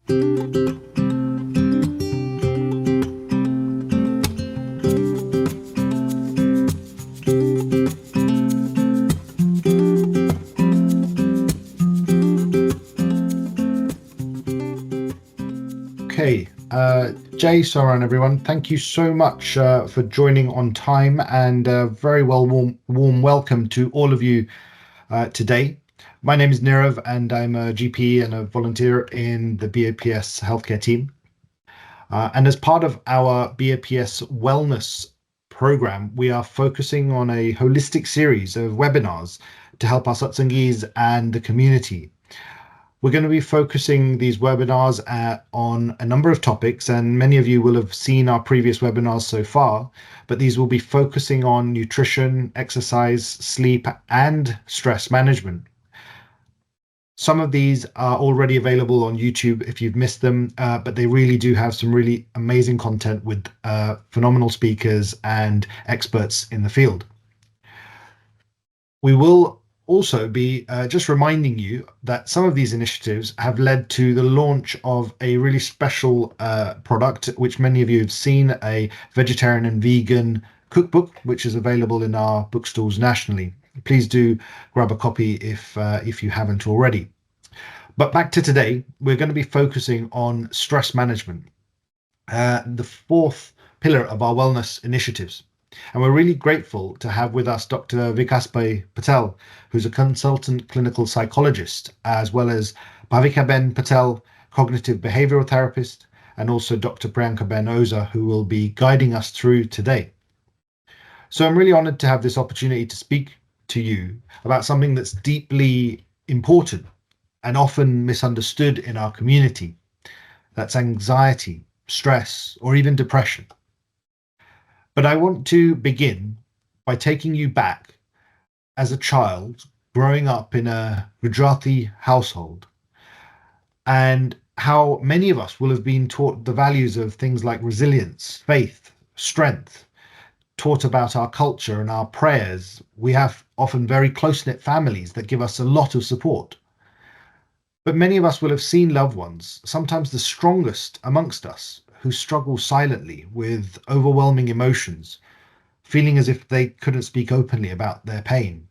Okay, Jay, Soran, everyone, thank you so much for joining on time, and very warm welcome to all of you today. My name is Nirav, and I'm a GP and a volunteer in the BAPS healthcare team. And as part of our BAPS wellness program, we are focusing on a holistic series of webinars to help our Satsangis and the community. We're going to be focusing these webinars on a number of topics, and many of you will have seen our previous webinars so far, but these will be focusing on nutrition, exercise, sleep, and stress management. Some of these are already available on YouTube if you've missed them, but they really do have some really amazing content with phenomenal speakers and experts in the field. We will also be just reminding you that some of these initiatives have led to the launch of a really special product, which many of you have seen, a vegetarian and vegan cookbook, which is available in our bookstores nationally. Please do grab a copy if you haven't already. But back to today, we're going to be focusing on stress management, the fourth pillar of our wellness initiatives. And we're really grateful to have with us Dr. Vikas Patel, who's a consultant clinical psychologist, as well as Bhavika Patel, cognitive behavioral therapist, and also Dr. Priyanka Oza, who will be guiding us through today. So I'm really honored to have this opportunity to speak to you about something that's deeply important and often misunderstood in our community. That's anxiety, stress, or even depression. But I want to begin by taking you back as a child growing up in a Gujarati household, and how many of us will have been taught the values of things like resilience, faith, strength, taught about our culture and our prayers. We have often very close-knit families that give us a lot of support. But many of us will have seen loved ones, sometimes the strongest amongst us, who struggle silently with overwhelming emotions, feeling as if they couldn't speak openly about their pain.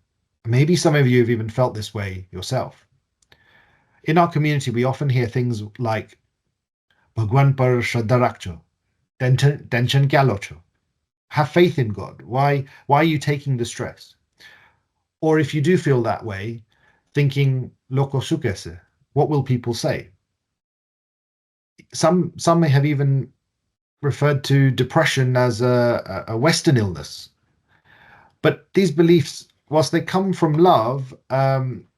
Maybe some of you have even felt this way yourself. In our community, we often hear things like, Bhagwan par shraddha rakho, tension kya lo cho? Have faith in God. Why are you taking the stress? Or if you do feel that way, thinking, Loko su kaise? What will people say? Some may have even referred to depression as a Western illness. But these beliefs, whilst they come from love, from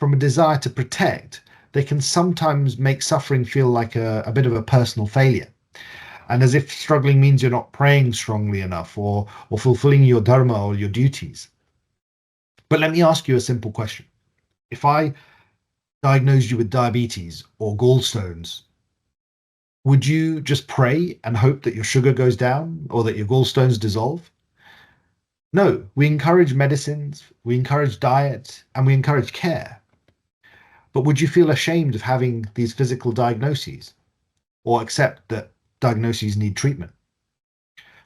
a desire to protect, they can sometimes make suffering feel like a bit of a personal failure. And as if struggling means you're not praying strongly enough or fulfilling your dharma or your duties. But let me ask you a simple question. If I diagnosed you with diabetes or gallstones, would you just pray and hope that your sugar goes down or that your gallstones dissolve? No, we encourage medicines, we encourage diet, and we encourage care. But would you feel ashamed of having these physical diagnoses or accept that diagnoses need treatment?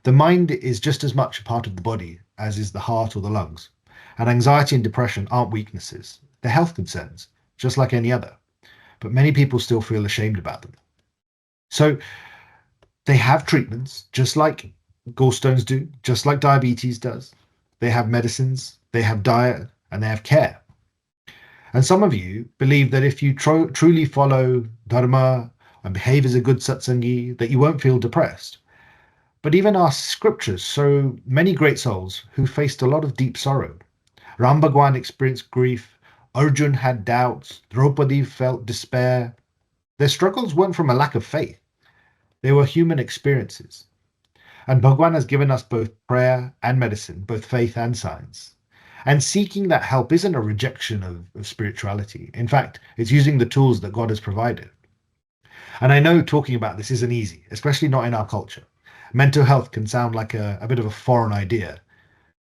The mind is just as much a part of the body as is the heart or the lungs. And anxiety and depression aren't weaknesses. They're health concerns, just like any other. But many people still feel ashamed about them. So they have treatments, just like gallstones do, just like diabetes does. They have medicines, they have diet, and they have care. And some of you believe that if you truly follow dharma and behave as a good satsangi, that you won't feel depressed. But even our scriptures show many great souls who faced a lot of deep sorrow. Ram Bhagwan experienced grief, Arjun had doubts, Draupadi felt despair. Their struggles weren't from a lack of faith. They were human experiences. And Bhagwan has given us both prayer and medicine, both faith and science. And seeking that help isn't a rejection of spirituality. In fact, it's using the tools that God has provided. And I know talking about this isn't easy, especially not in our culture. Mental health can sound like a bit of a foreign idea.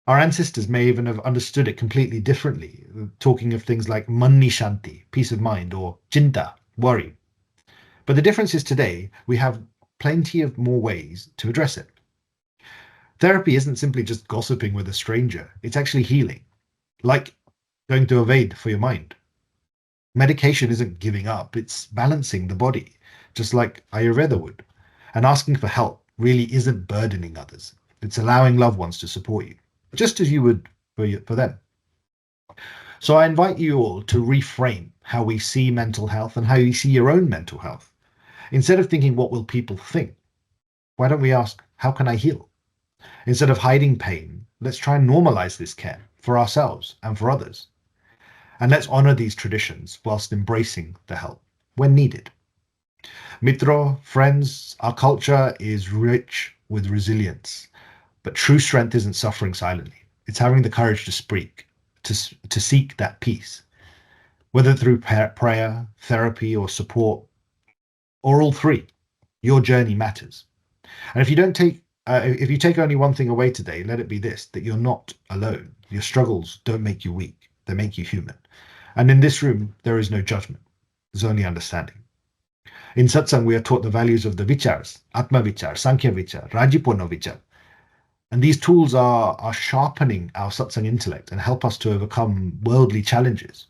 Our ancestors may even have understood it completely differently, talking of things like manni shanti, peace of mind, or chinta, worry. But the difference is today we have plenty of more ways to address it. Therapy isn't simply just gossiping with a stranger, it's actually healing, like going to evade for your mind. Medication isn't giving up, it's balancing the body, just like Ayurveda would. And asking for help really isn't burdening others, it's allowing loved ones to support you, just as you would for them. So I invite you all to reframe how we see mental health and how you see your own mental health. Instead of thinking, what will people think? Why don't we ask, how can I heal? Instead of hiding pain, let's try and normalize this care for ourselves and for others. And let's honor these traditions whilst embracing the help when needed. Mitro, friends, our culture is rich with resilience, but true strength isn't suffering silently. It's having the courage to speak, to seek that peace, whether through prayer, therapy, or support, or all three. Your journey matters. And if you take only one thing away today, let it be this: that you're not alone. Your struggles don't make you weak; they make you human. And in this room, there is no judgment. There's only understanding. In Satsang, we are taught the values of the vichars: Atma Vichar, Sankhya Vichar, Rajipono Vichar. And these tools are sharpening our Satsang intellect and help us to overcome worldly challenges.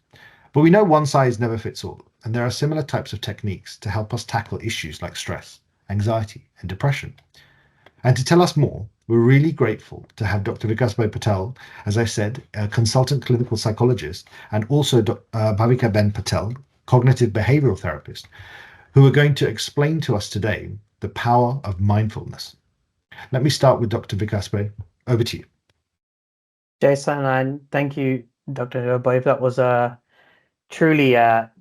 But we know one size never fits all, and there are similar types of techniques to help us tackle issues like stress, anxiety, and depression. And to tell us more, we're really grateful to have Dr. Vikas Patel, as I said, a consultant clinical psychologist, and also Bhavika Ben Patel, cognitive behavioral therapist, who are going to explain to us today the power of mindfulness. Let me start with Dr. Vikas Patel. Over to you. Jason, and thank you, Dr. Boyve. That was truly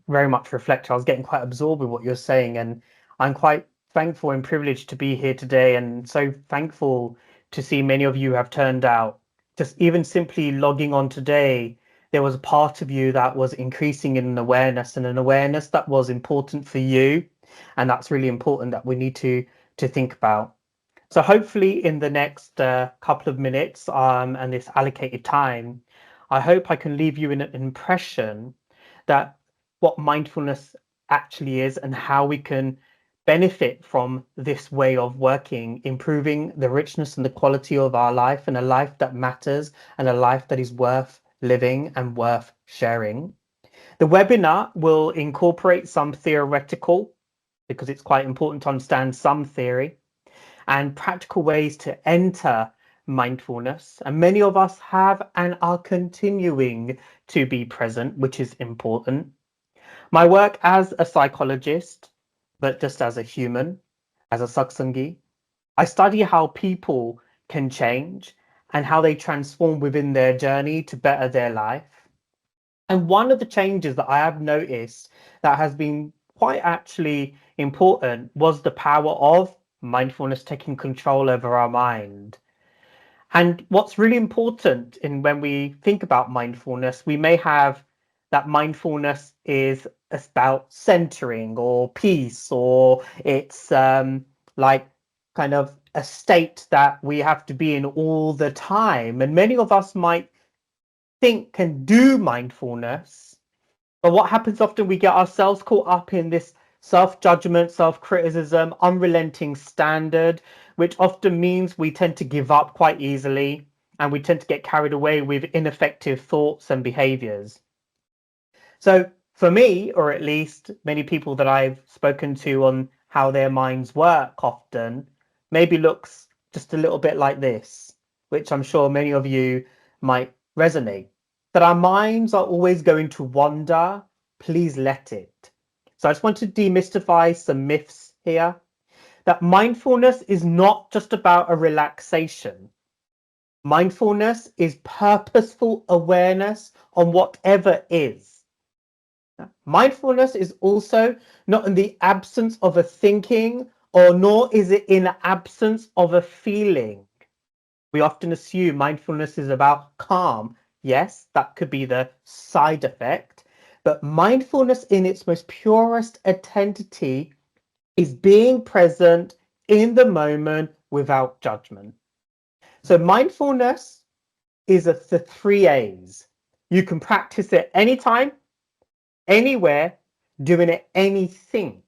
very much reflective. I was getting quite absorbed with what you're saying, and I'm quite thankful and privileged to be here today, and so thankful to see many of you have turned out. Just even simply logging on today, there was a part of you that was increasing in awareness, and an awareness that was important for you, and that's really important that we need to think about. So hopefully in the next couple of minutes and this allocated time, I hope I can leave you in an impression that what mindfulness actually is and how we can benefit from this way of working, improving the richness and the quality of our life, and a life that matters and a life that is worth living and worth sharing. The webinar will incorporate some theoretical, because it's quite important to understand some theory, and practical ways to enter mindfulness. And many of us have and are continuing to be present, which is important. My work as a psychologist, but just as a human, as a satsangi, I study how people can change and how they transform within their journey to better their life. And one of the changes that I have noticed that has been quite actually important was the power of mindfulness taking control over our mind. And what's really important in when we think about mindfulness, we may have that mindfulness is about centering or peace, or it's like kind of a state that we have to be in all the time. And many of us might think and do mindfulness, but what happens often, we get ourselves caught up in this self-judgment, self-criticism, unrelenting standard, which often means we tend to give up quite easily, and we tend to get carried away with ineffective thoughts and behaviors. So for me, or at least many people that I've spoken to on how their minds work often, maybe looks just a little bit like this, which I'm sure many of you might resonate. That our minds are always going to wander, please let it. So I just want to demystify some myths here. That mindfulness is not just about a relaxation. Mindfulness is purposeful awareness on whatever is. Mindfulness is also not in the absence of a thinking, or nor is it in the absence of a feeling. We often assume mindfulness is about calm. Yes, that could be the side effect, but mindfulness in its most purest identity is being present in the moment without judgment. So mindfulness is the three A's. You can practice it anytime, anywhere, doing it anything.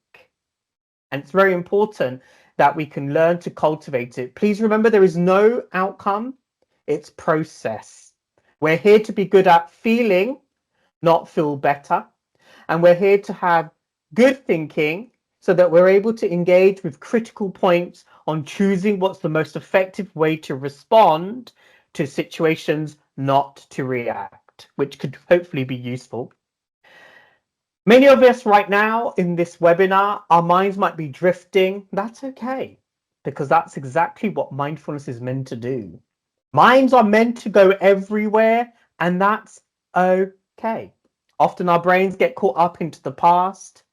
And it's very important that we can learn to cultivate it. Please remember, there is no outcome, it's process. We're here to be good at feeling, not feel better. And we're here to have good thinking so that we're able to engage with critical points on choosing what's the most effective way to respond to situations, not to react, which could hopefully be useful. Many of us right now in this webinar, our minds might be drifting. That's okay, because that's exactly what mindfulness is meant to do. Minds are meant to go everywhere, and that's okay. Often our brains get caught up into the past,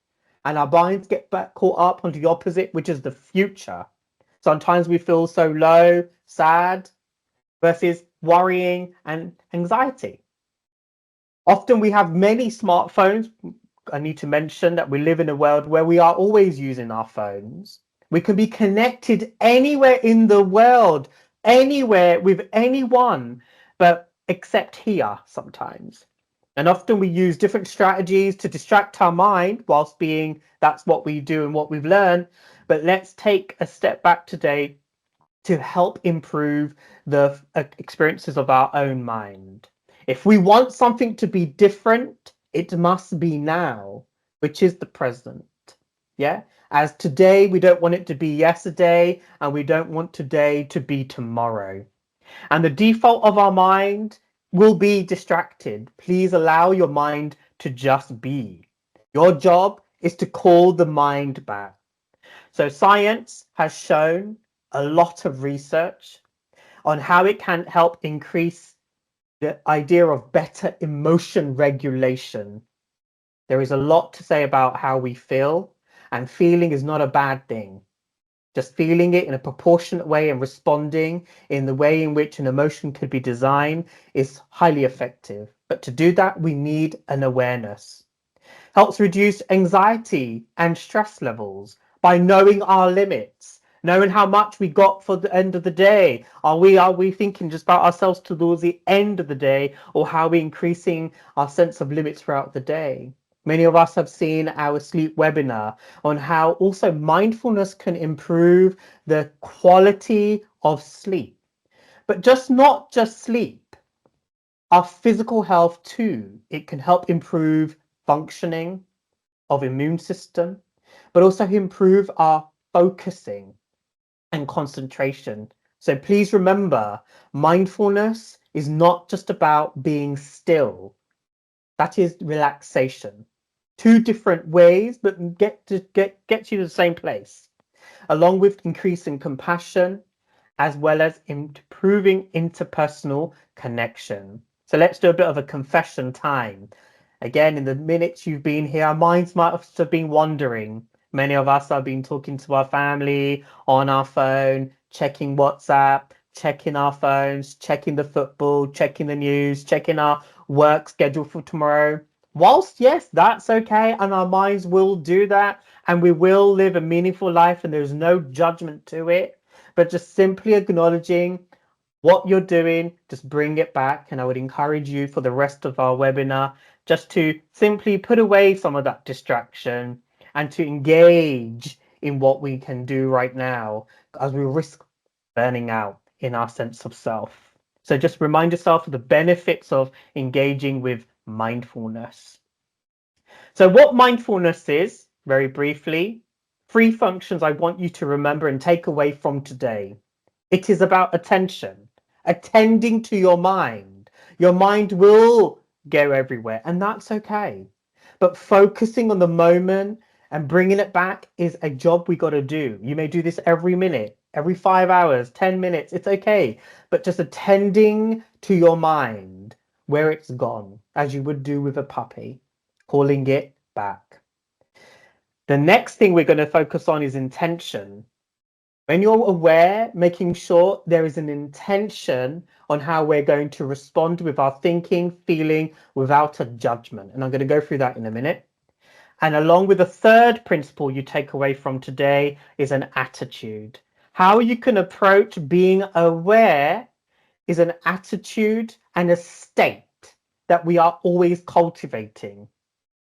and our minds get caught up onto the opposite, which is the future. Sometimes we feel so low, sad, versus worrying and anxiety. Often we have many smartphones. I need to mention that we live in a world where we are always using our phones. We can be connected anywhere in the world, anywhere with anyone, but except here sometimes. And often we use different strategies to distract our mind whilst being that's what we do and what we've learned. But let's take a step back today to help improve the experiences of our own mind. If we want something to be different, it must be now, which is the present. Yeah. As today, we don't want it to be yesterday, and we don't want today to be tomorrow. And the default of our mind will be distracted. Please allow your mind to just be. Your job is to call the mind back. So science has shown a lot of research on how it can help increase the idea of better emotion regulation. There is a lot to say about how we feel, and feeling is not a bad thing. Just feeling it in a proportionate way and responding in the way in which an emotion could be designed is highly effective. But to do that, we need an awareness. Helps reduce anxiety and stress levels by knowing our limits, knowing how much we got for the end of the day. Are we thinking just about ourselves towards the end of the day, or how are we increasing our sense of limits throughout the day? Many of us have seen our sleep webinar on how also mindfulness can improve the quality of sleep, but not just sleep, our physical health too. It can help improve functioning of immune system, but also improve our focusing and concentration. So please remember, mindfulness is not just about being still. That is relaxation. Two different ways, but get you to the same place, along with increasing compassion, as well as improving interpersonal connection. So let's do a bit of a confession time. Again, in the minutes you've been here, our minds might have been wandering. Many of us have been talking to our family on our phone, checking WhatsApp, checking our phones, checking the football, checking the news, checking our work schedule for tomorrow. Whilst, yes, that's okay, and our minds will do that, and we will live a meaningful life, and there's no judgment to it, but just simply acknowledging what you're doing, just bring it back. And I would encourage you for the rest of our webinar just to simply put away some of that distraction and to engage in what we can do right now, as we risk burning out in our sense of self. So just remind yourself of the benefits of engaging with mindfulness. So what mindfulness is, very briefly, 3 functions I want you to remember and take away from today. It is about attention, attending to your mind. Your mind will go everywhere, and that's okay. But focusing on the moment and bringing it back is a job we got to do. You may do this every minute, every 5 hours, 10 minutes. It's okay. But just attending to your mind where it's gone, as you would do with a puppy, calling it back. The next thing we're going to focus on is intention. When you're aware, making sure there is an intention on how we're going to respond with our thinking, feeling, without a judgment. And I'm going to go through that in a minute. And along with the third principle you take away from today is an attitude. How you can approach being aware is an attitude and a state that we are always cultivating.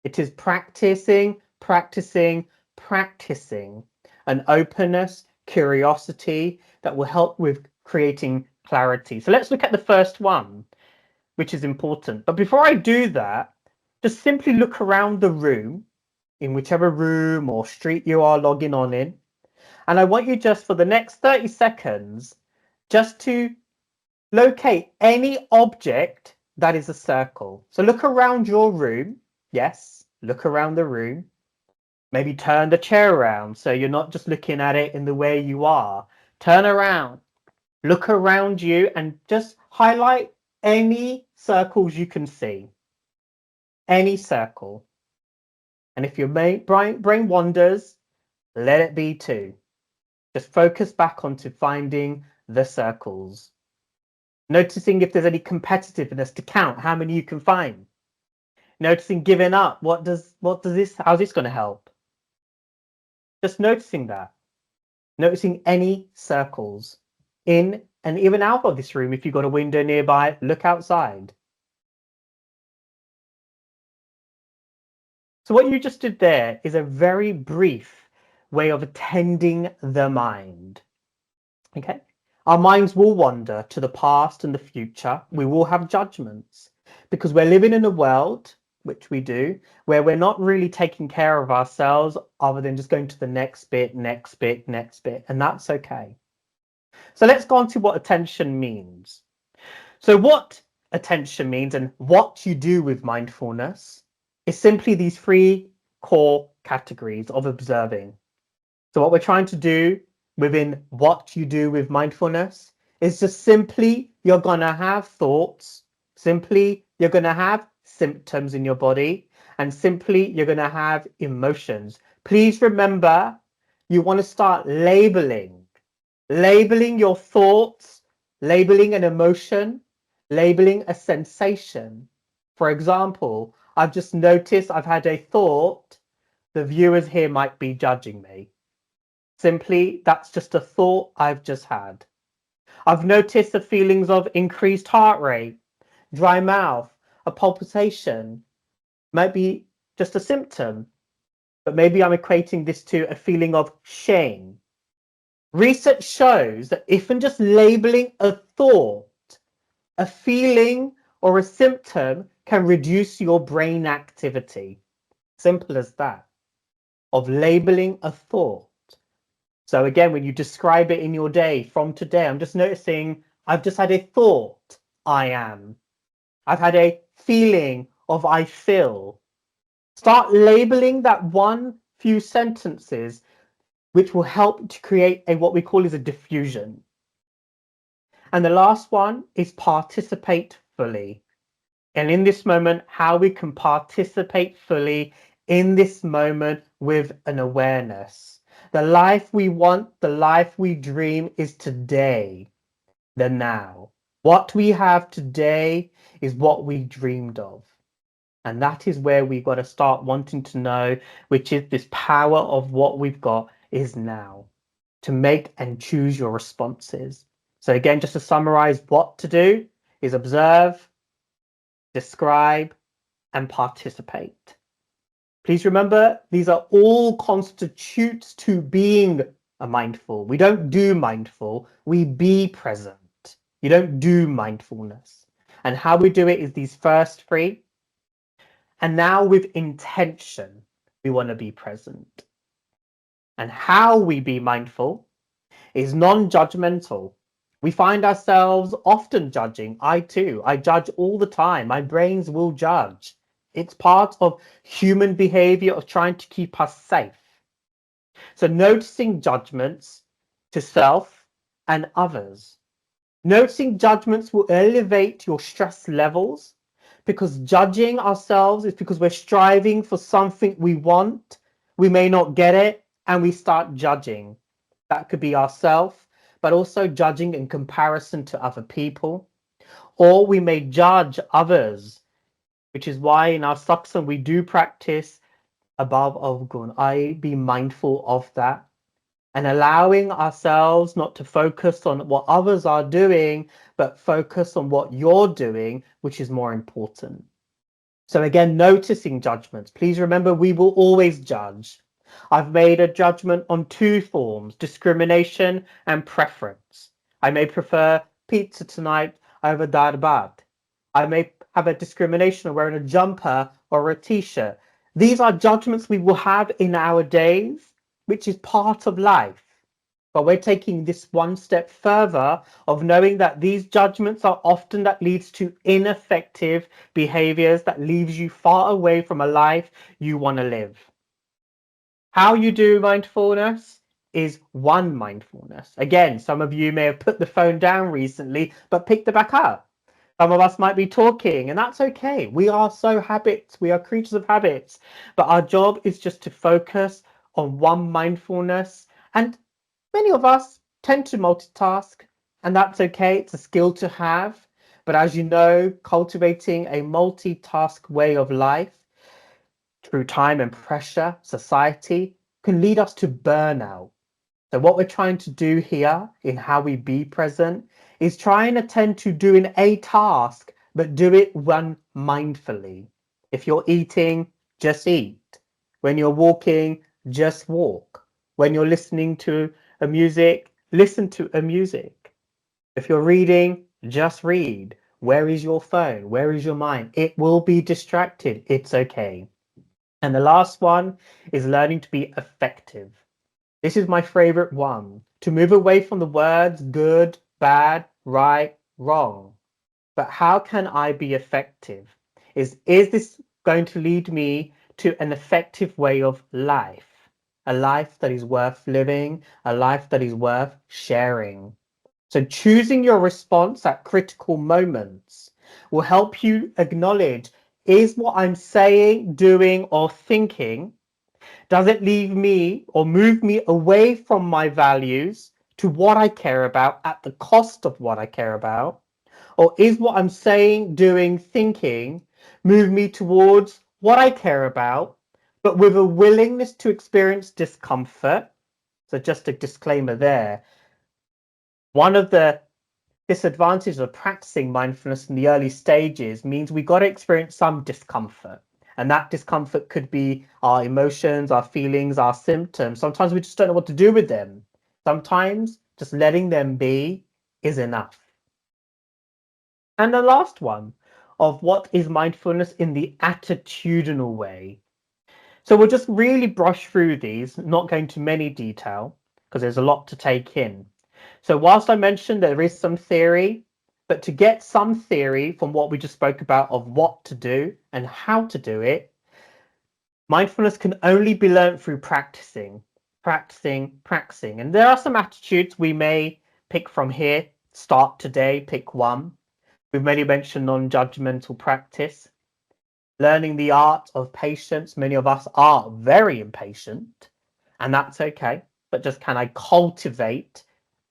It is practicing, practicing, practicing. an openness, curiosity that will help with creating clarity. So let's look at the first one, which is important. But before I do that, just simply look around the room, in whichever room or street you are logging on in. And I want you just for the next 30 seconds, just to locate any object that is a circle. So look around your room. Yes, look around the room. Maybe turn the chair around so you're not just looking at it in the way you are. Turn around, look around you, and just highlight any circles you can see. Any circle. And if your brain wanders, let it be too. Just focus back onto finding the circles. Noticing if there's any competitiveness to count how many you can find. Noticing giving up. How's this going to help? Just noticing that. Noticing any circles in and even out of this room. If you've got a window nearby, look outside. So what you just did there is a very brief way of attending the mind. Okay? Our minds will wander to the past and the future. We will have judgments because we're living in a world, which we do, where we're not really taking care of ourselves other than just going to the next bit, next bit, next bit, and that's okay. So let's go on to what attention means. So what attention means and what you do with mindfulness is simply these three core categories of observing. So what we're trying to do within what you do with mindfulness is just simply you're going to have thoughts, simply you're going to have symptoms in your body, and simply you're going to have emotions. Please remember, you want to start labeling your thoughts, labeling an emotion, labeling a sensation. For example, I've just noticed I've had a thought, the viewers here might be judging me. Simply, that's just a thought I've just had. I've noticed the feelings of increased heart rate, dry mouth, a palpitation. Might be just a symptom, but maybe I'm equating this to a feeling of shame. Research shows that even just labeling a thought, a feeling, or a symptom can reduce your brain activity. Simple as that, of labeling a thought. So again, when you describe it in your day from today, I'm just noticing I've just had a thought, I am. I've had a feeling of I feel. Start labeling that one few sentences, which will help to create what we call is a diffusion. And the last one is participate fully. And in this moment, how we can participate fully in this moment with an awareness. The life we want, the life we dream is today, the now. What we have today is what we dreamed of. And that is where we've got to start wanting to know, which is this power of what we've got is now, to make and choose your responses. So again, just to summarize, what to do is observe, describe, and participate. Please remember, these are all constitutes to being a mindful. We don't do mindful, we be present. You don't do mindfulness. And how we do it is these first three. And now with intention, we want to be present. And how we be mindful is non-judgmental. We find ourselves often judging. I too, I judge all the time. My brains will judge. It's part of human behavior of trying to keep us safe. So noticing judgments to self and others. Noticing judgments will elevate your stress levels, because judging ourselves is because we're striving for something we want. We may not get it and we start judging. That could be ourselves, but also judging in comparison to other people. Or we may judge others, which is why in our satsang we do practice above avgun. I be mindful of that and allowing ourselves not to focus on what others are doing, but focus on what you're doing, which is more important. So again, noticing judgments. Please remember, we will always judge. I've made a judgment on two forms, discrimination and preference. I may prefer pizza tonight over dal bhat. I may have a discrimination of wearing a jumper or a t-shirt. These are judgments we will have in our days, which is part of life. But we're taking this one step further of knowing that these judgments are often that leads to ineffective behaviors that leaves you far away from a life you want to live. How you do mindfulness is one mindfulness. Again, some of you may have put the phone down recently, but picked it back up. Some of us might be talking, and that's okay. We are so habits. We are creatures of habits. But our job is just to focus on one mindfulness. And many of us tend to multitask, and that's okay. It's a skill to have. But as you know, cultivating a multitask way of life through time and pressure, society, can lead us to burnout. So what we're trying to do here in how we be present is try and attend to doing a task, but do it one mindfully. If you're eating, just eat. When you're walking, just walk. When you're listening to a music, listen to a music. If you're reading, just read. Where is your phone? Where is your mind? It will be distracted. It's okay. And the last one is learning to be effective. This is my favorite one, to move away from the words good, bad, right, wrong. But how can I be effective? Is this going to lead me to an effective way of life? A life that is worth living, a life that is worth sharing. So choosing your response at critical moments will help you acknowledge, is what I'm saying, doing, or thinking, does it leave me or move me away from my values to what I care about at the cost of what I care about? Or is what I'm saying, doing, thinking move me towards what I care about, but with a willingness to experience discomfort? So just a disclaimer there. One of the disadvantages of practicing mindfulness in the early stages means we got to experience some discomfort. And that discomfort could be our emotions, our feelings, our symptoms. Sometimes we just don't know what to do with them. Sometimes just letting them be is enough. And the last one of what is mindfulness in the attitudinal way. So we'll just really brush through these, not going into many detail because there's a lot to take in. So whilst I mentioned there is some theory, but to get some theory from what we just spoke about of what to do and how to do it, mindfulness can only be learned through practicing. And there are some attitudes we may pick from here. Start today, pick one. We've already mentioned non-judgmental practice. Learning the art of patience. Many of us are very impatient, and that's okay. But just can I cultivate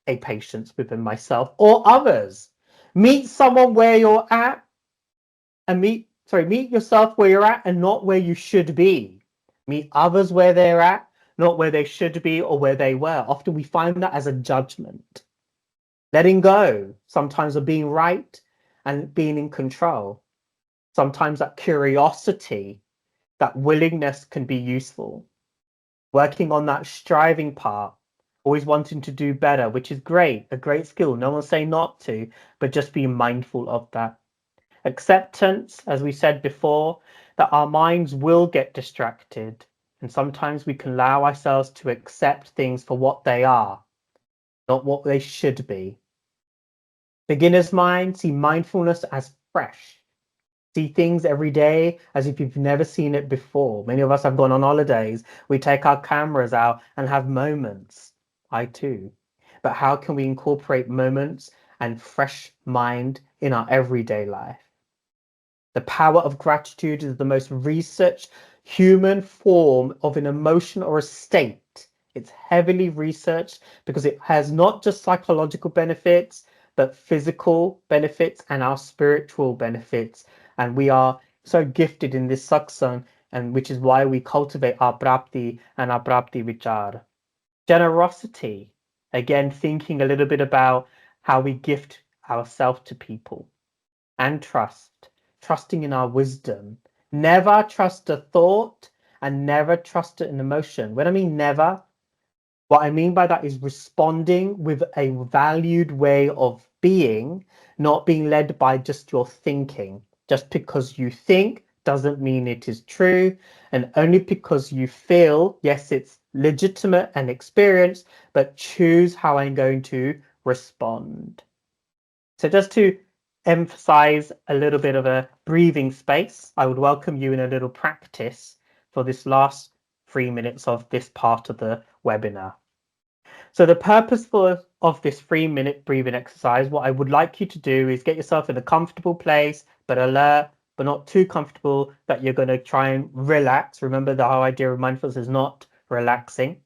a patience within myself or others? Meet someone where you're at and meet yourself where you're at and not where you should be. Meet others where they're at, not where they should be or where they were. Often we find that as a judgment. Letting go sometimes of being right and being in control. Sometimes that curiosity, that willingness can be useful. Working on that striving part, always wanting to do better, which is great, a great skill. No one's saying not to, but just be mindful of that. Acceptance, as we said before, that our minds will get distracted. And sometimes we can allow ourselves to accept things for what they are, not what they should be. Beginner's mind, see mindfulness as fresh. See things every day as if you've never seen it before. Many of us have gone on holidays. We take our cameras out and have moments. I too. But how can we incorporate moments and fresh mind in our everyday life? The power of gratitude is the most researched human form of an emotion or a state. It's heavily researched because it has not just psychological benefits, but physical benefits and our spiritual benefits. And we are so gifted in this satsang, and which is why we cultivate our prapti and our prapti vichar. Generosity, again, thinking a little bit about how we gift ourselves to people. And trust, trusting in our wisdom. Never trust a thought and never trust an emotion. When I mean never, what I mean by that is responding with a valued way of being, not being led by just your thinking. Just because you think doesn't mean it is true. And only because you feel, yes, it's legitimate and experienced, but choose how I'm going to respond. So just to emphasize a little bit of a breathing space, I would welcome you in a little practice for this last 3 minutes of this part of the webinar. So the purpose of this 3-minute breathing exercise, what I would like you to do is get yourself in a comfortable place, but alert, but not too comfortable that you're going to try and relax. Remember, the whole idea of mindfulness is not relaxing.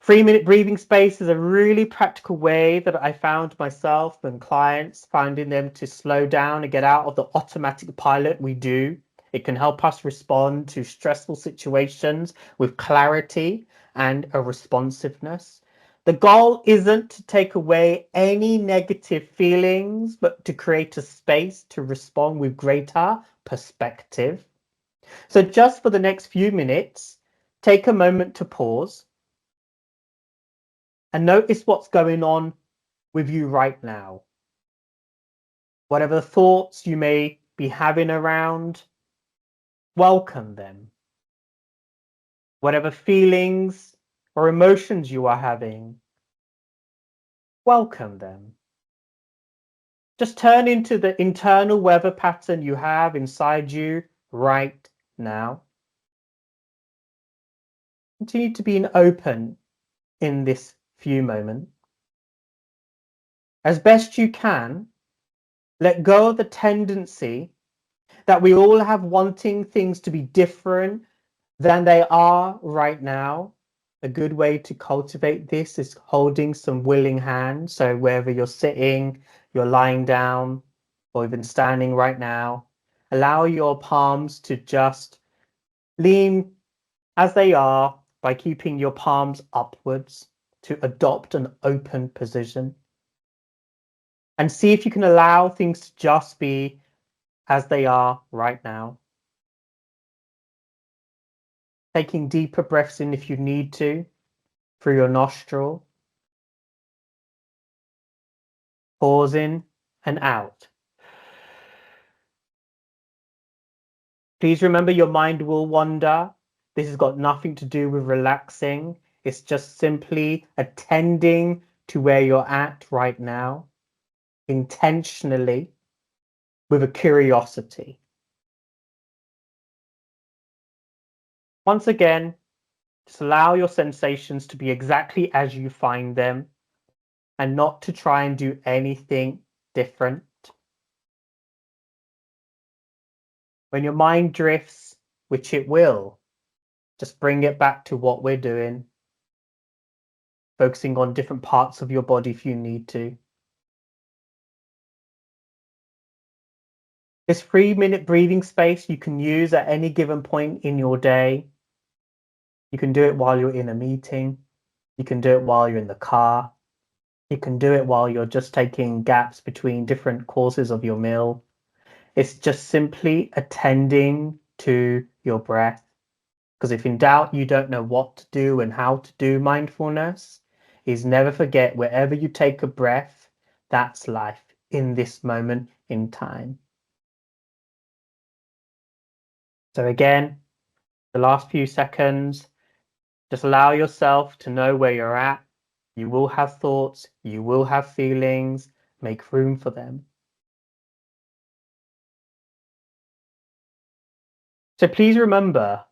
3-minute breathing space is a really practical way that I found myself and clients, finding them to slow down and get out of the automatic pilot we do. It can help us respond to stressful situations with clarity and a responsiveness. The goal isn't to take away any negative feelings, but to create a space to respond with greater perspective. So just for the next few minutes, take a moment to pause and notice what's going on with you right now. Whatever thoughts you may be having around, welcome them. Whatever feelings or emotions you are having, welcome them. Just turn into the internal weather pattern you have inside you right now. Continue to be open in this few moments. As best you can, let go of the tendency that we all have wanting things to be different than they are right now. A good way to cultivate this is holding some willing hands. So whether you're sitting, you're lying down, or even standing right now, allow your palms to just lean as they are by keeping your palms upwards to adopt an open position. And see if you can allow things to just be as they are right now. Taking deeper breaths in if you need to through your nostril. Pausing and out. Please remember your mind will wander. This has got nothing to do with relaxing. It's just simply attending to where you're at right now, intentionally, with a curiosity. Once again, just allow your sensations to be exactly as you find them and not to try and do anything different. When your mind drifts, which it will, just bring it back to what we're doing, focusing on different parts of your body if you need to. This 3-minute breathing space you can use at any given point in your day. You can do it while you're in a meeting. You can do it while you're in the car. You can do it while you're just taking gaps between different courses of your meal. It's just simply attending to your breath. Because if in doubt, you don't know what to do and how to do mindfulness, is never forget wherever you take a breath, that's life in this moment in time. So again, the last few seconds, just allow yourself to know where you're at. You will have thoughts, you will have feelings, make room for them. So please remember,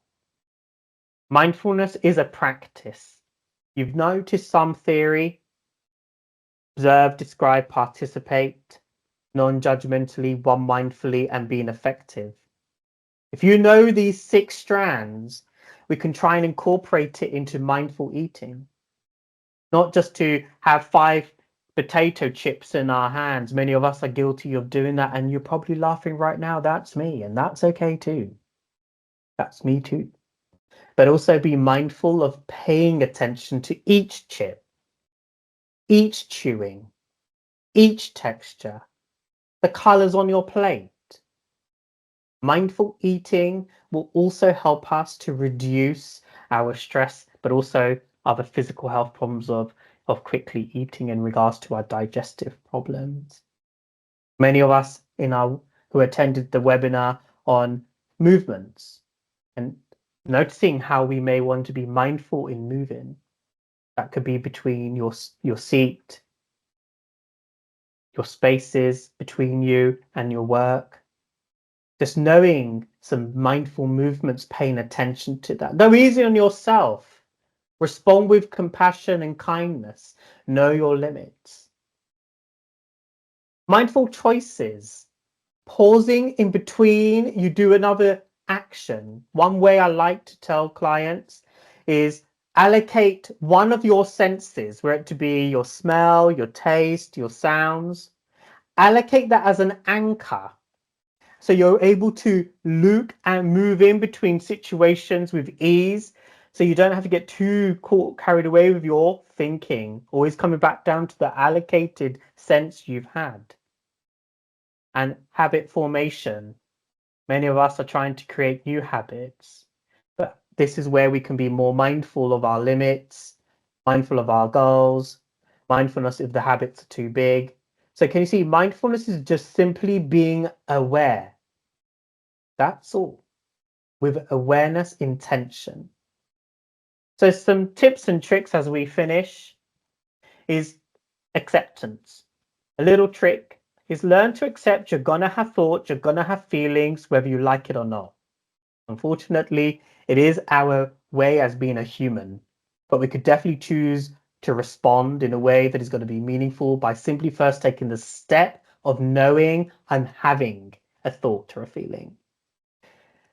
mindfulness is a practice. You've noticed some theory, observe, describe, participate, non-judgmentally, one mindfully, and being effective. If you know these 6 strands, we can try and incorporate it into mindful eating. Not just to have 5 potato chips in our hands. Many of us are guilty of doing that, and you're probably laughing right now. That's me, and that's okay too. That's me too. But also be mindful of paying attention to each chip, each chewing, each texture, the colors on your plate. Mindful eating will also help us to reduce our stress, but also other physical health problems of quickly eating in regards to our digestive problems. Many of us who attended the webinar on movements and noticing how we may want to be mindful in moving. That could be between your seat, your spaces between you and your work. Just knowing some mindful movements, paying attention to that. Go easy on yourself. Respond with compassion and kindness. Know your limits. Mindful choices. Pausing in between you do another action. One way I like to tell clients is allocate one of your senses, where it to be your smell, your taste, your sounds. Allocate that as an anchor. So you're able to loop and move in between situations with ease. So you don't have to get too carried away with your thinking, always coming back down to the allocated sense you've had. And habit formation. Many of us are trying to create new habits, but this is where we can be more mindful of our limits, mindful of our goals, mindfulness if the habits are too big. So can you see mindfulness is just simply being aware. That's all, with awareness intention. So some tips and tricks as we finish is acceptance. A little trick is learn to accept you're gonna have thoughts, you're gonna have feelings, whether you like it or not. Unfortunately, it is our way as being a human, but we could definitely choose to respond in a way that is going to be meaningful by simply first taking the step of knowing I'm having a thought or a feeling.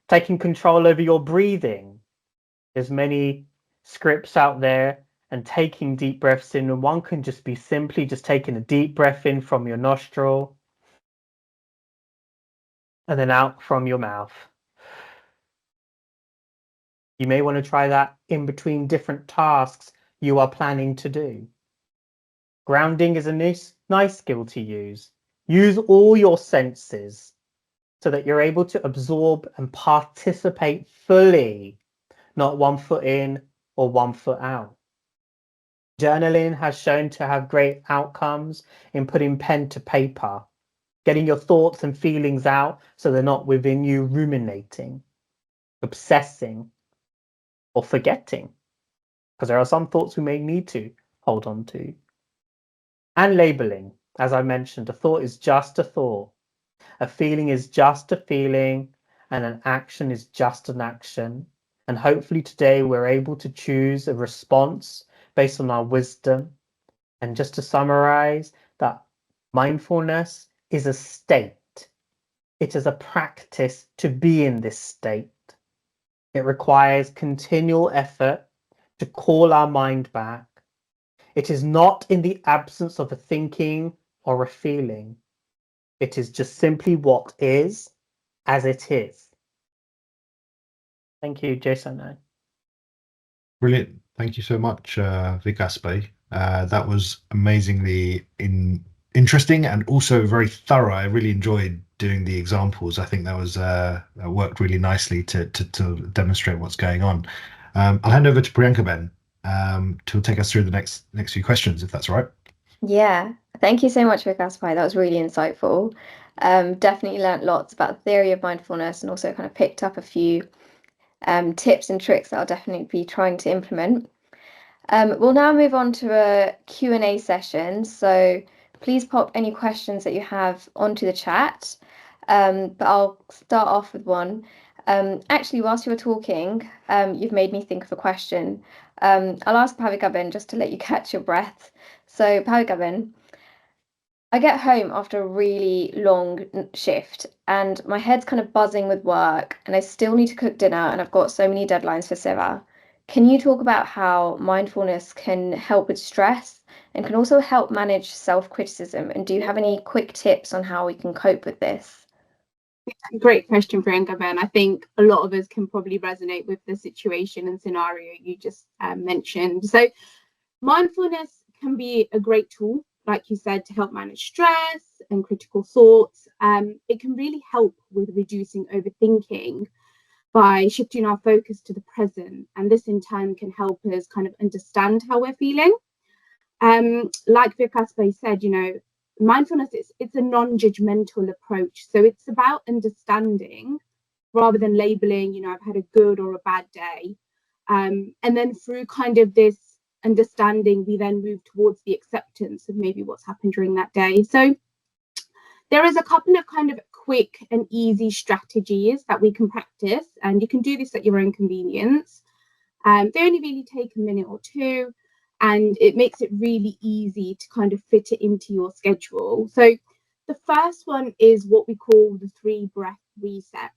Taking control over your breathing. There's many scripts out there, and taking deep breaths in, and one can just be simply just taking a deep breath in from your nostril and then out from your mouth. You may want to try that in between different tasks you are planning to do. Grounding is a nice skill to use. Use all your senses so that you're able to absorb and participate fully, not 1 foot in or 1 foot out. Journaling has shown to have great outcomes in putting pen to paper, getting your thoughts and feelings out so they're not within you ruminating, obsessing, or forgetting, because there are some thoughts we may need to hold on to. And labeling. As I mentioned, a thought is just a thought. A feeling is just a feeling, and an action is just an action. And hopefully today we're able to choose a response based on our wisdom. And just to summarize, that mindfulness is a state. It is a practice to be in this state. It requires continual effort to call our mind back. It is not in the absence of a thinking or a feeling. It is just simply what is as it is. Thank you, Jason. Brilliant. Thank you so much, Vikas Bhai. That was amazingly interesting and also very thorough. I really enjoyed doing the examples. I think that was worked really nicely to demonstrate what's going on. I'll hand over to Priyanka Ben to take us through the next few questions, if that's all right. Yeah, thank you so much, Vikas Pai. That was really insightful. Definitely learnt lots about the theory of mindfulness and also kind of picked up a few tips and tricks that I'll definitely be trying to implement. We'll now move on to a Q&A session. So please pop any questions that you have onto the chat. But I'll start off with one. Actually, whilst you were talking, you've made me think of a question. I'll ask Pavikaben just to let you catch your breath. So Pavikaben, I get home after a really long shift and my head's kind of buzzing with work and I still need to cook dinner and I've got so many deadlines for Siva. Can you talk about how mindfulness can help with stress and can also help manage self-criticism? And do you have any quick tips on how we can cope with this? Great question, Priyanka Ben. I think a lot of us can probably resonate with the situation and scenario you just mentioned. So mindfulness can be a great tool, like you said, to help manage stress, and critical thoughts, it can really help with reducing overthinking by shifting our focus to the present. And this in turn can help us kind of understand how we're feeling. Like Vikas said, you know, mindfulness, it's a non-judgmental approach. So it's about understanding rather than labeling, you know, I've had a good or a bad day. And then through kind of this understanding, we then move towards the acceptance of maybe what's happened during that day. So there is a couple of kind of quick and easy strategies that we can practice, and you can do this at your own convenience. They only really take a minute or two, and it makes it really easy to kind of fit it into your schedule. So the first one is what we call the 3-breath reset.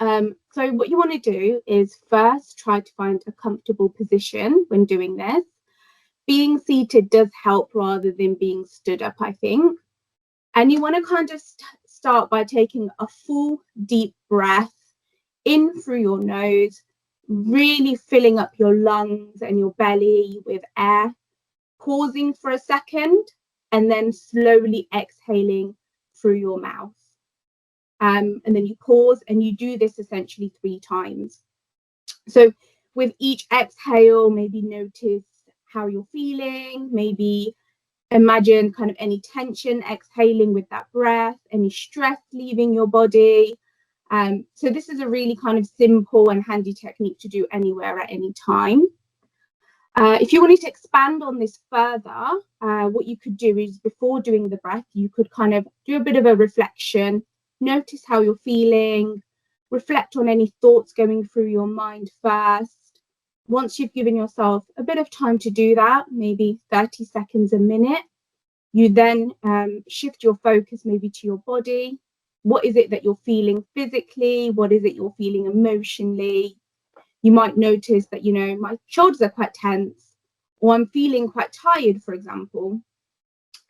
So what you want to do is first try to find a comfortable position when doing this. Being seated does help rather than being stood up, I think. And you want to kind of start by taking a full deep breath in through your nose, really filling up your lungs and your belly with air, pausing for a second, and then slowly exhaling through your mouth. And then you pause, and you do this essentially 3 times. So with each exhale, maybe notice how you're feeling, maybe imagine kind of any tension exhaling with that breath, any stress leaving your body. So this is a really kind of simple and handy technique to do anywhere at any time. If you wanted to expand on this further, what you could do is before doing the breath, you could kind of do a bit of a reflection, notice how you're feeling, reflect on any thoughts going through your mind first. Once you've given yourself a bit of time to do that, maybe 30 seconds, a minute, you then shift your focus maybe to your body. What is it that you're feeling physically? What is it you're feeling emotionally? You might notice that, you know, my shoulders are quite tense, or I'm feeling quite tired, for example.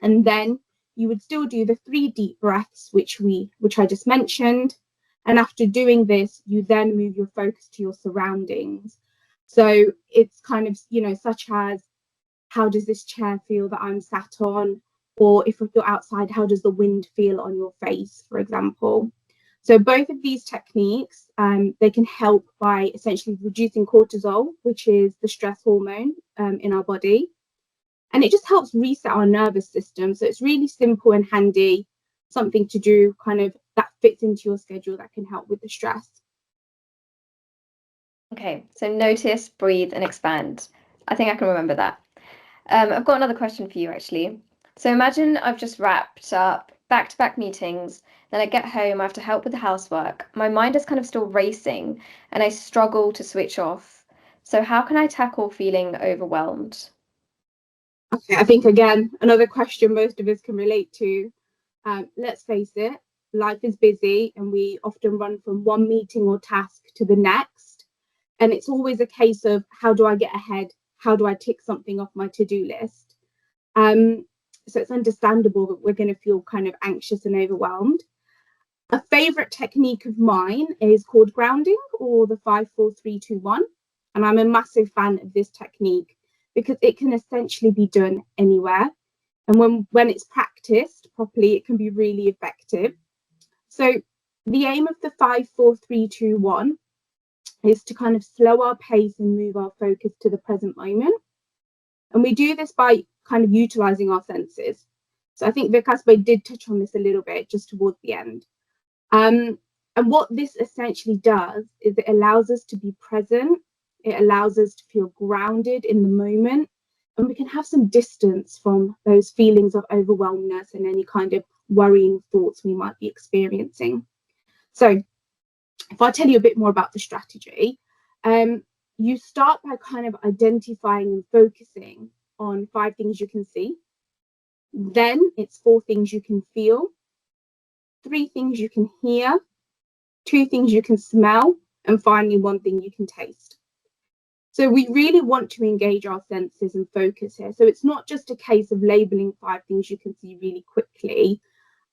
And then you would still do the 3 deep breaths, which I just mentioned. And after doing this, you then move your focus to your surroundings. So it's kind of, you know, such as, how does this chair feel that I'm sat on? Or if you're outside, how does the wind feel on your face, for example? So both of these techniques, they can help by essentially reducing cortisol, which is the stress hormone in our body. And it just helps reset our nervous system. So it's really simple and handy, something to do kind of that fits into your schedule that can help with the stress. Okay, so notice, breathe, and expand. I think I can remember that. I've got another question for you, actually. So imagine I've just wrapped up back-to-back meetings, then I get home, I have to help with the housework. My mind is kind of still racing, and I struggle to switch off. So how can I tackle feeling overwhelmed? Okay, I think, again, another question most of us can relate to. Let's face it, life is busy, and we often run from one meeting or task to the next. And it's always a case of, how do I get ahead? How do I tick something off my to-do list? So it's understandable that we're going to feel kind of anxious and overwhelmed. A favorite technique of mine is called grounding, or the 5-4-3-2-1. And I'm a massive fan of this technique because it can essentially be done anywhere. And when it's practiced properly, it can be really effective. So the aim of the 5-4-3-2-1 is to kind of slow our pace and move our focus to the present moment. And we do this by kind of utilizing our senses. So I think Vikas did touch on this a little bit just towards the end. And what this essentially does is it allows us to be present. It allows us to feel grounded in the moment, and we can have some distance from those feelings of overwhelmness and any kind of worrying thoughts we might be experiencing. So if I tell you a bit more about the strategy, you start by kind of identifying and focusing on 5 things you can see. Then it's 4 things you can feel, 3 things you can hear, 2 things you can smell, and finally 1 thing you can taste. So we really want to engage our senses and focus here. So it's not just a case of labeling 5 things you can see really quickly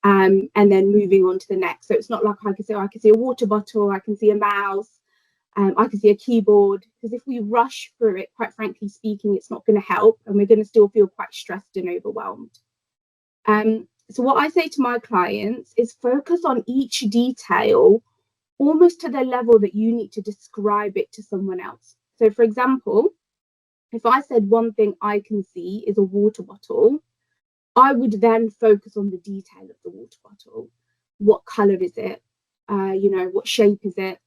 and then moving on to the next. So it's not like I can say, oh, I can see a water bottle, I can see a mouse, I can see a keyboard. Because if we rush through it, quite frankly speaking, it's not going to help, and we're going to still feel quite stressed and overwhelmed. So what I say to my clients is focus on each detail almost to the level that you need to describe it to someone else. So for example, if I said one thing I can see is a water bottle, I would then focus on the detail of the water bottle. What color is it? What shape is it?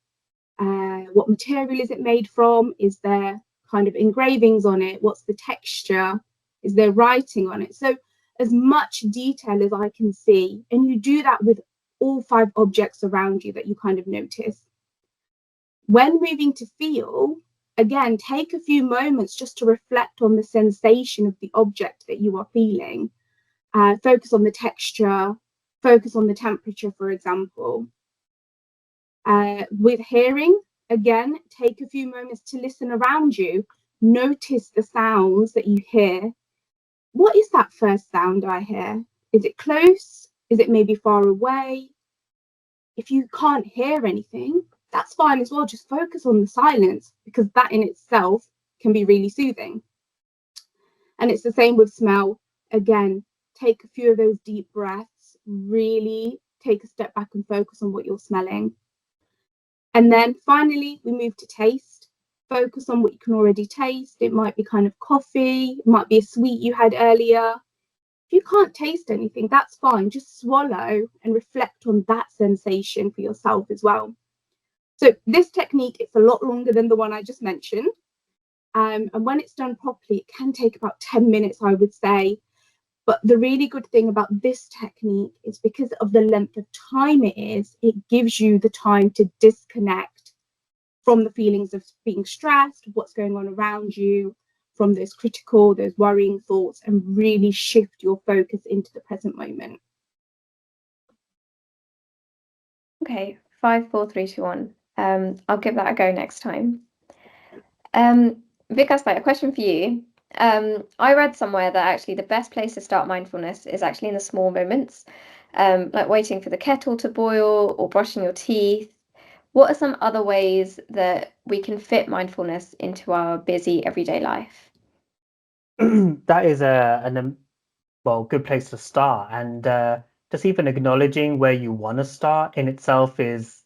What material is it made from? Is there kind of engravings on it? What's the texture? Is there writing on it? So as much detail as I can see, and you do that with all 5 objects around you that you kind of notice. When moving to feel, again, take a few moments just to reflect on the sensation of the object that you are feeling. Focus on the texture, focus on the temperature, for example. With hearing, again, take a few moments to listen around you. Notice the sounds that you hear. What is that first sound I hear? Is it close? Is it maybe far away? If you can't hear anything, that's fine as well. Just focus on the silence, because that in itself can be really soothing. And it's the same with smell. Again, take a few of those deep breaths, really take a step back and focus on what you're smelling. And then finally, we move to taste. Focus on what you can already taste. It might be kind of coffee, it might be a sweet you had earlier. If you can't taste anything, that's fine. Just swallow and reflect on that sensation for yourself as well. So this technique, it's a lot longer than the one I just mentioned. And when it's done properly, it can take about 10 minutes, I would say. But the really good thing about this technique is because of the length of time it is, it gives you the time to disconnect from the feelings of being stressed, what's going on around you, from those critical, those worrying thoughts, and really shift your focus into the present moment. Okay, 5, 4, 3, 2, 1. I'll give that a go next time. Vikas, a question for you. I read somewhere that actually the best place to start mindfulness is actually in the small moments, like waiting for the kettle to boil or brushing your teeth. What are some other ways that we can fit mindfulness into our busy everyday life? That is a good place to start. And just even acknowledging where you want to start in itself is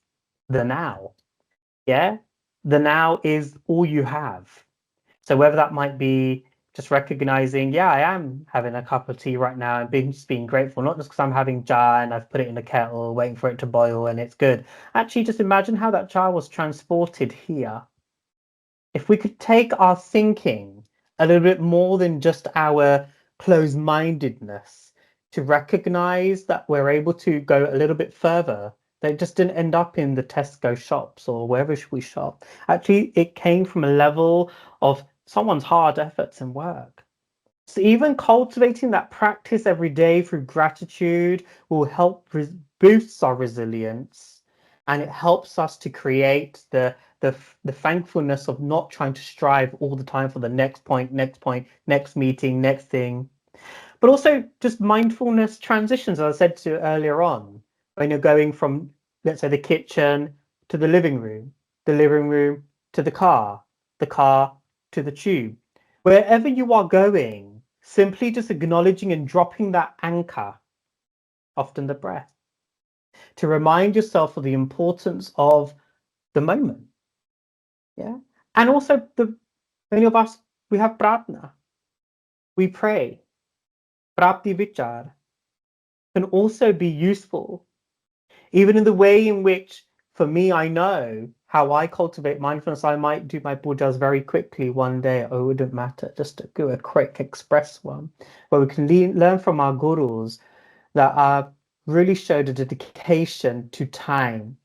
the now. Yeah, the now is all you have. So whether that might be just recognizing, yeah, I am having a cup of tea right now and being grateful, not just because I'm having cha and I've put it in the kettle, waiting for it to boil and it's good. Actually, just imagine how that cha was transported here. If we could take our thinking a little bit more than just our closed-mindedness to recognize that we're able to go a little bit further, they just didn't end up in the Tesco shops or wherever we shop. Actually, it came from a level of someone's hard efforts and work. So even cultivating that practice every day through gratitude will help boost our resilience, and it helps us to create the thankfulness of not trying to strive all the time for the next point, next meeting, next thing. But also just mindfulness transitions, as I said to earlier on, when you're going from, let's say, the kitchen to the living room to the car to the tube. Wherever you are going, simply just acknowledging and dropping that anchor, often the breath, to remind yourself of the importance of the moment. Yeah. And also many of us, we have pratna. We pray. Prapti vichar can also be useful, even in the way in which, for me, I know how I cultivate mindfulness. I might do my pujas very quickly one day. Oh, it wouldn't matter. Just to do a quick express one, where we can learn from our gurus that really showed a dedication to time.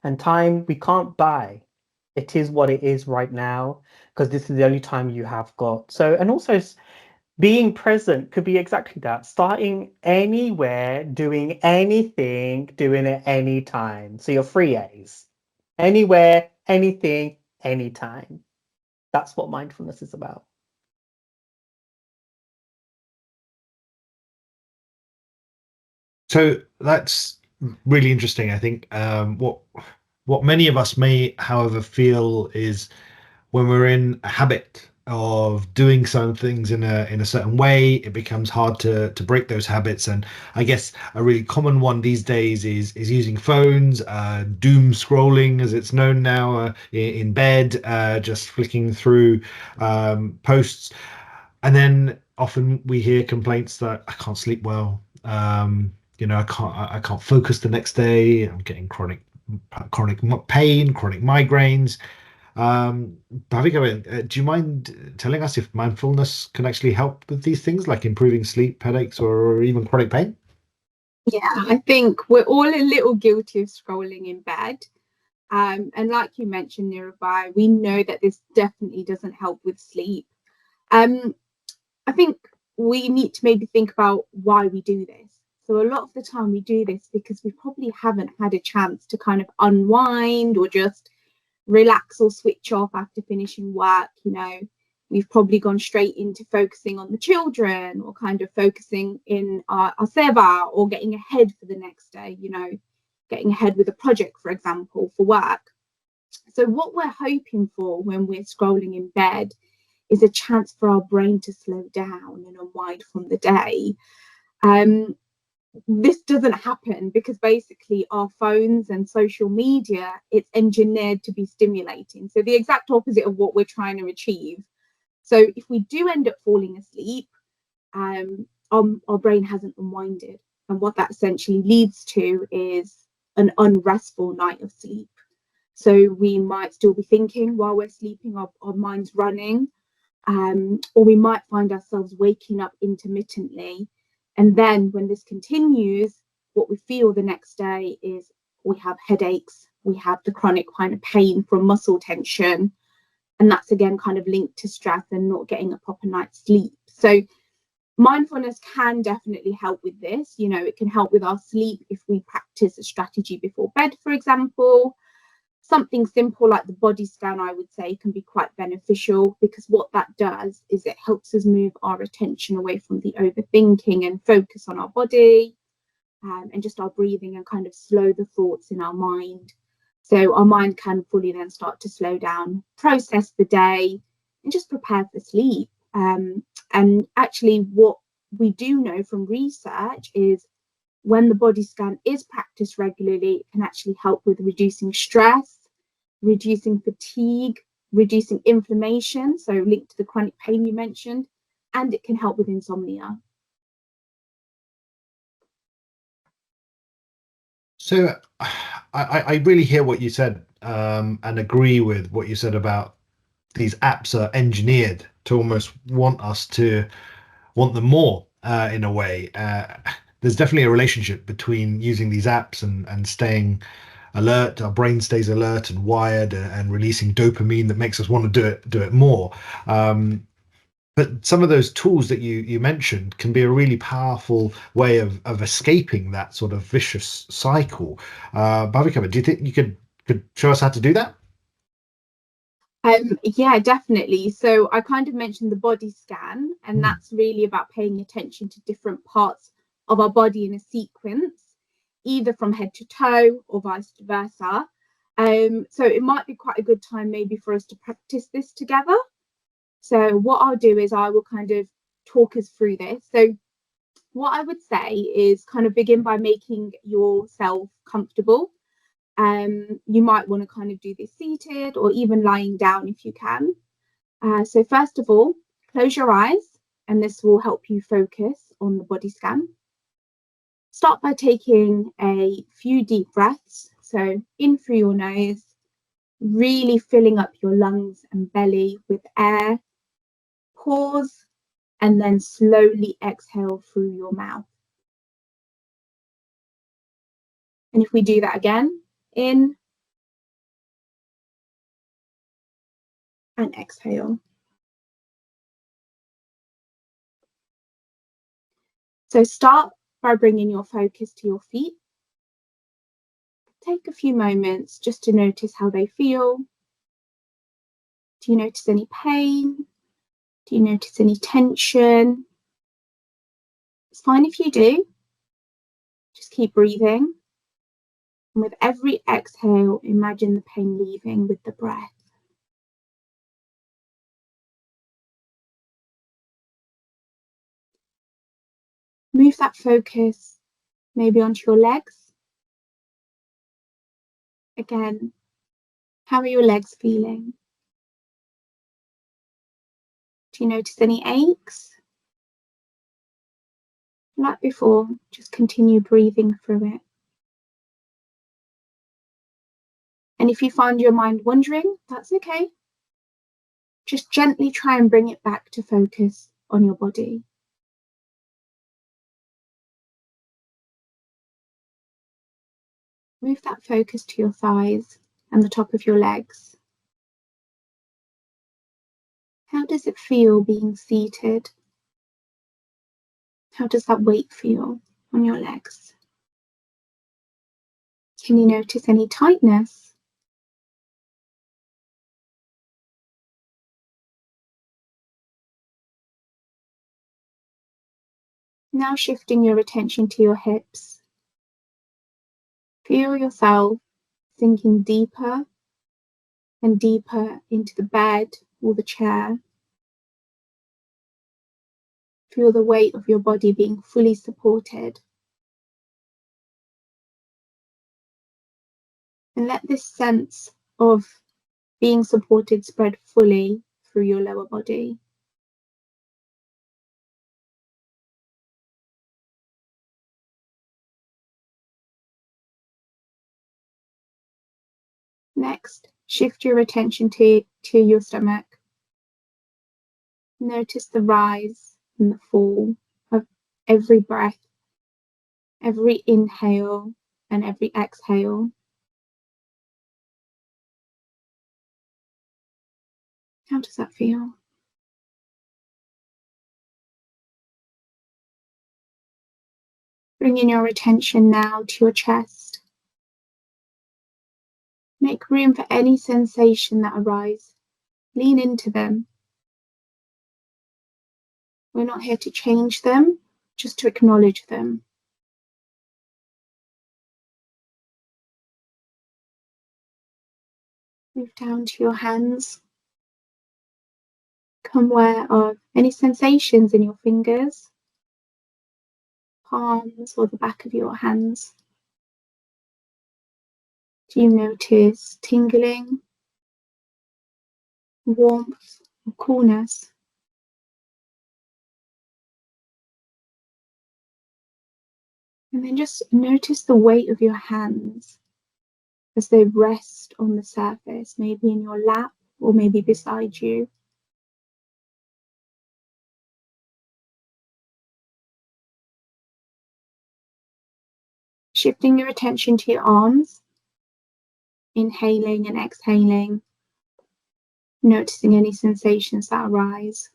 And time we can't buy. It is what it is right now, because this is the only time you have got. So, and also being present could be exactly that. Starting anywhere, doing anything, doing it anytime. So your free A's. Anywhere, anything, anytime. That's what mindfulness is about. So that's really interesting. I think what many of us may, however, feel is when we're in a habit of doing some things in a certain way, it becomes hard to break those habits. And I guess a really common one these days is using phones, doom scrolling as it's known now, in bed, just flicking through posts. And then often we hear complaints that I can't sleep well. I can't focus the next day. I'm getting chronic pain, chronic migraines. Bhavika, do you mind telling us if mindfulness can actually help with these things, like improving sleep, headaches, or even chronic pain? Yeah, I think we're all a little guilty of scrolling in bed. And like you mentioned, Nirabai, we know that this definitely doesn't help with sleep. I think we need to maybe think about why we do this. So a lot of the time we do this because we probably haven't had a chance to kind of unwind or just relax or switch off after finishing work. We've probably gone straight into focusing on the children, or kind of focusing in our seva, or getting ahead for the next day, getting ahead with a project, for example, for work. So what we're hoping for when we're scrolling in bed is a chance for our brain to slow down and unwind from the day. This doesn't happen because basically our phones and social media, it's engineered to be stimulating. So the exact opposite of what we're trying to achieve. So if we do end up falling asleep, our brain hasn't unwinded. And what that essentially leads to is an unrestful night of sleep. So we might still be thinking while we're sleeping, our mind's running, or we might find ourselves waking up intermittently. And then when this continues, what we feel the next day is we have headaches, we have the chronic kind of pain from muscle tension. And that's again kind of linked to stress and not getting a proper night's sleep. So mindfulness can definitely help with this. It can help with our sleep if we practice a strategy before bed, for example. Something simple like the body scan, I would say, can be quite beneficial, because what that does is it helps us move our attention away from the overthinking and focus on our body, and just our breathing, and kind of slow the thoughts in our mind. So our mind can fully then start to slow down, process the day, and just prepare for sleep. And actually, what we do know from research is when the body scan is practiced regularly, it can actually help with reducing stress, reducing fatigue, reducing inflammation, so linked to the chronic pain you mentioned, and it can help with insomnia. So I really hear what you said, and agree with what you said about these apps are engineered to almost want us to want them more, in a way. There's definitely a relationship between using these apps and staying alert. Our brain stays alert and wired, and releasing dopamine that makes us want to do it more. But some of those tools that you mentioned can be a really powerful way of escaping that sort of vicious cycle. Bhavika, do you think you could show us how to do that? Yeah, definitely. So I kind of mentioned the body scan, and that's really about paying attention to different parts of our body in a sequence, either from head to toe or vice versa. So it might be quite a good time maybe for us to practice this together. So what I'll do is I will kind of talk us through this. So what I would say is kind of begin by making yourself comfortable. You might want to kind of do this seated or even lying down if you can. So first of all, close your eyes, and this will help you focus on the body scan. Start by taking a few deep breaths. So in through your nose, really filling up your lungs and belly with air. Pause, and then slowly exhale through your mouth. And if we do that again, in and exhale. So start by bringing your focus to your feet. Take a few moments just to notice how they feel. Do you notice any pain? Do you notice any tension? It's fine if you do. Just keep breathing. And with every exhale, imagine the pain leaving with the breath. Move that focus maybe onto your legs. Again, how are your legs feeling? Do you notice any aches? Like before, just continue breathing through it. And if you find your mind wandering, that's okay. Just gently try and bring it back to focus on your body. Move that focus to your thighs and the top of your legs. How does it feel being seated? How does that weight feel on your legs? Can you notice any tightness? Now shifting your attention to your hips. Feel yourself sinking deeper and deeper into the bed or the chair. Feel the weight of your body being fully supported. And let this sense of being supported spread fully through your lower body. Next, shift your attention to your stomach. Notice the rise and the fall of every breath, every inhale and every exhale. How does that feel? Bringing your attention now to your chest. Make room for any sensation that arise. Lean into them. We're not here to change them, just to acknowledge them. Move down to your hands. Become aware of any sensations in your fingers, palms, or the back of your hands. Do you notice tingling, warmth, or coolness? And then just notice the weight of your hands as they rest on the surface, maybe in your lap or maybe beside you. Shifting your attention to your arms, inhaling and exhaling, noticing any sensations that arise.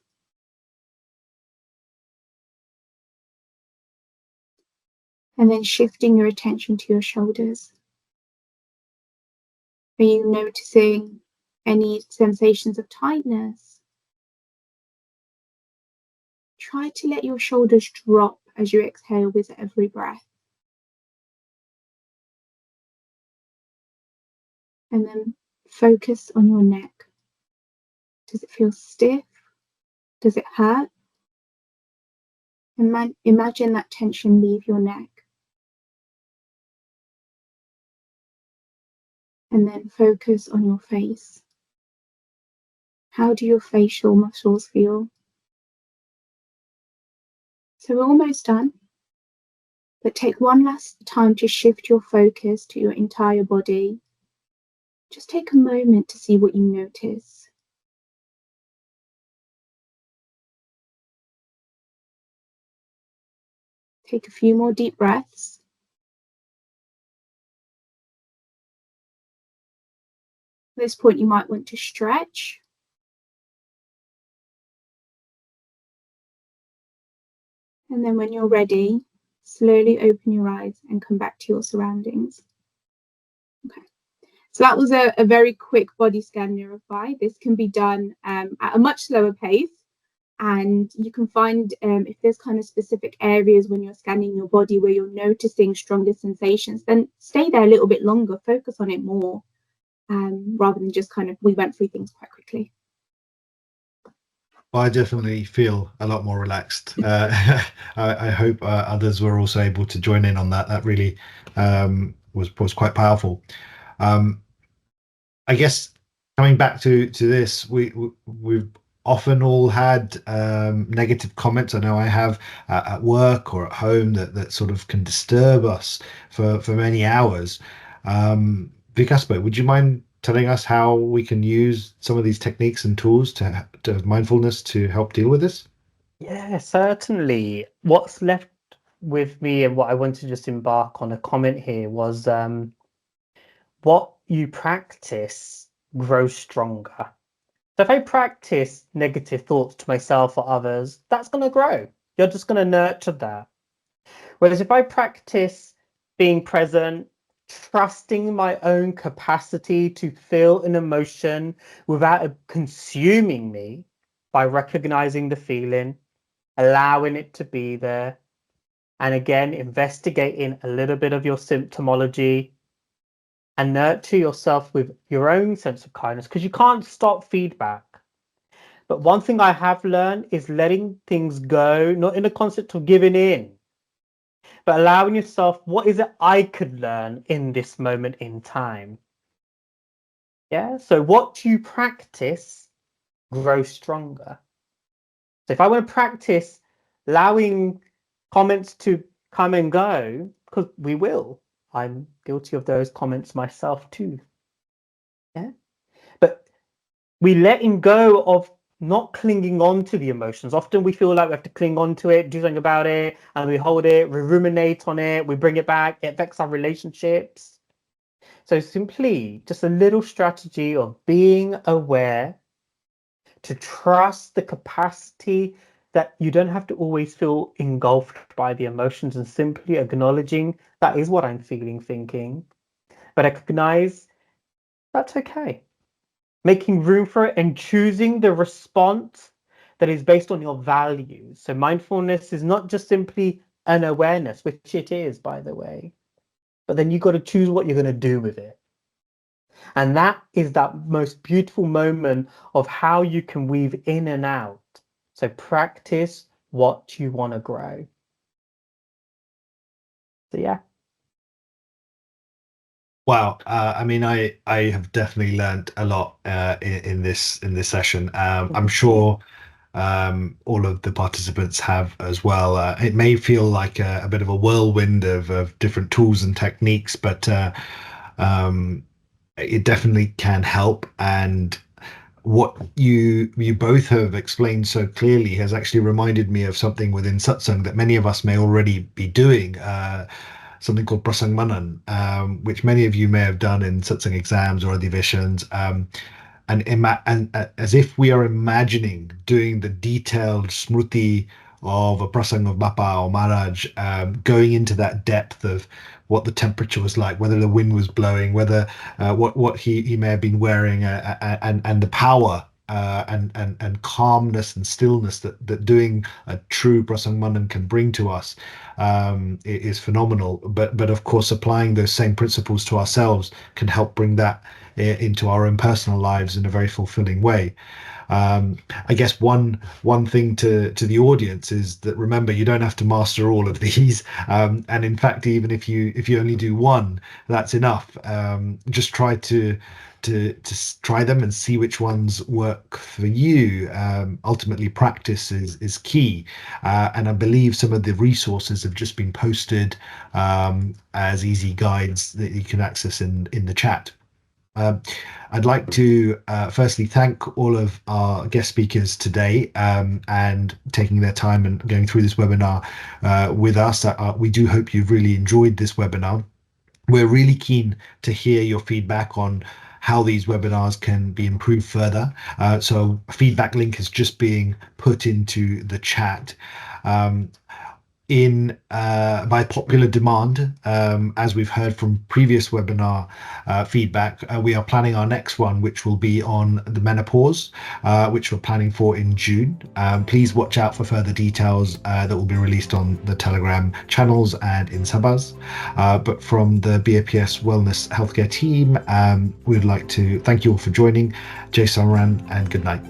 And then shifting your attention to your shoulders. Are you noticing any sensations of tightness? Try to let your shoulders drop as you exhale with every breath. And then focus on your neck. Does it feel stiff? Does it hurt? Imagine that tension leave your neck. And then focus on your face. How do your facial muscles feel? So we're almost done. But take one last time to shift your focus to your entire body. Just take a moment to see what you notice. Take a few more deep breaths. At this point, you might want to stretch. And then when you're ready, slowly open your eyes and come back to your surroundings. Okay. So that was a very quick body scan neurofy. This can be done at a much slower pace. And you can find if there's kind of specific areas when you're scanning your body where you're noticing stronger sensations, then stay there a little bit longer, focus on it more, rather than just kind of, we went through things quite quickly. I definitely feel a lot more relaxed. I hope others were also able to join in on that. That really was quite powerful. I guess coming back to this, we've often all had negative comments. I know I have at work or at home that sort of can disturb us for many hours. Vikas, would you mind telling us how we can use some of these techniques and tools to mindfulness to help deal with this? Yeah, certainly. What's left with me and what I want to just embark on a comment here was what you practice grows stronger. So if I practice negative thoughts to myself or others, that's going to grow. You're just going to nurture that. Whereas if I practice being present, trusting my own capacity to feel an emotion without it consuming me, by recognizing the feeling, allowing it to be there, and again, investigating a little bit of your symptomology and nurture yourself with your own sense of kindness, because you can't stop feedback. But one thing I have learned is letting things go, not in the concept of giving in, but allowing yourself, what is it I could learn in this moment in time? Yeah, so what you practice grows stronger. So if I want to practice allowing comments to come and go, because we will, I'm guilty of those comments myself too. Yeah, but we letting go of not clinging on to the emotions. Often we feel like we have to cling on to it, do something about it, and we hold it, we ruminate on it, we bring it back, it affects our relationships. So simply just a little strategy of being aware, to trust the capacity that you don't have to always feel engulfed by the emotions, and simply acknowledging that is what I'm feeling, thinking, but recognize that's okay. Making room for it and choosing the response that is based on your values. So mindfulness is not just simply an awareness, which it is, by the way, but then you've got to choose what you're going to do with it. And that is that most beautiful moment of how you can weave in and out. So practice what you want to grow. So yeah. Wow, I mean, I have definitely learned a lot in this session. I'm sure all of the participants have as well. It may feel like a bit of a whirlwind of different tools and techniques, but it definitely can help. And what you both have explained so clearly has actually reminded me of something within Satsang that many of us may already be doing. Something called Prasang Manan, which many of you may have done in Satsang exams or adhivations, and as if we are imagining doing the detailed smruti of a prasang of Bapa or Maharaj, going into that depth of what the temperature was like, whether the wind was blowing, whether what he may have been wearing, and the power and calmness and stillness that doing a true prasang manan can bring to us is phenomenal. But of course, applying those same principles to ourselves can help bring that into our own personal lives in a very fulfilling way. I guess one thing to the audience is that, remember, you don't have to master all of these, and in fact, even if you only do one, that's enough. Just try to try them and see which ones work for you. Ultimately, practice is key, and I believe some of the resources have just been posted as easy guides that you can access in the chat. I'd like to firstly thank all of our guest speakers today and taking their time and going through this webinar with us. We do hope you've really enjoyed this webinar. We're really keen to hear your feedback on how these webinars can be improved further. So a feedback link is just being put into the chat. By popular demand, as we've heard from previous webinar feedback, we are planning our next one, which will be on the menopause, which we're planning for in June. Please watch out for further details that will be released on the Telegram channels and in Sabas. But from the BAPS Wellness Healthcare team, we'd like to thank you all for joining. Jai Samran and good night.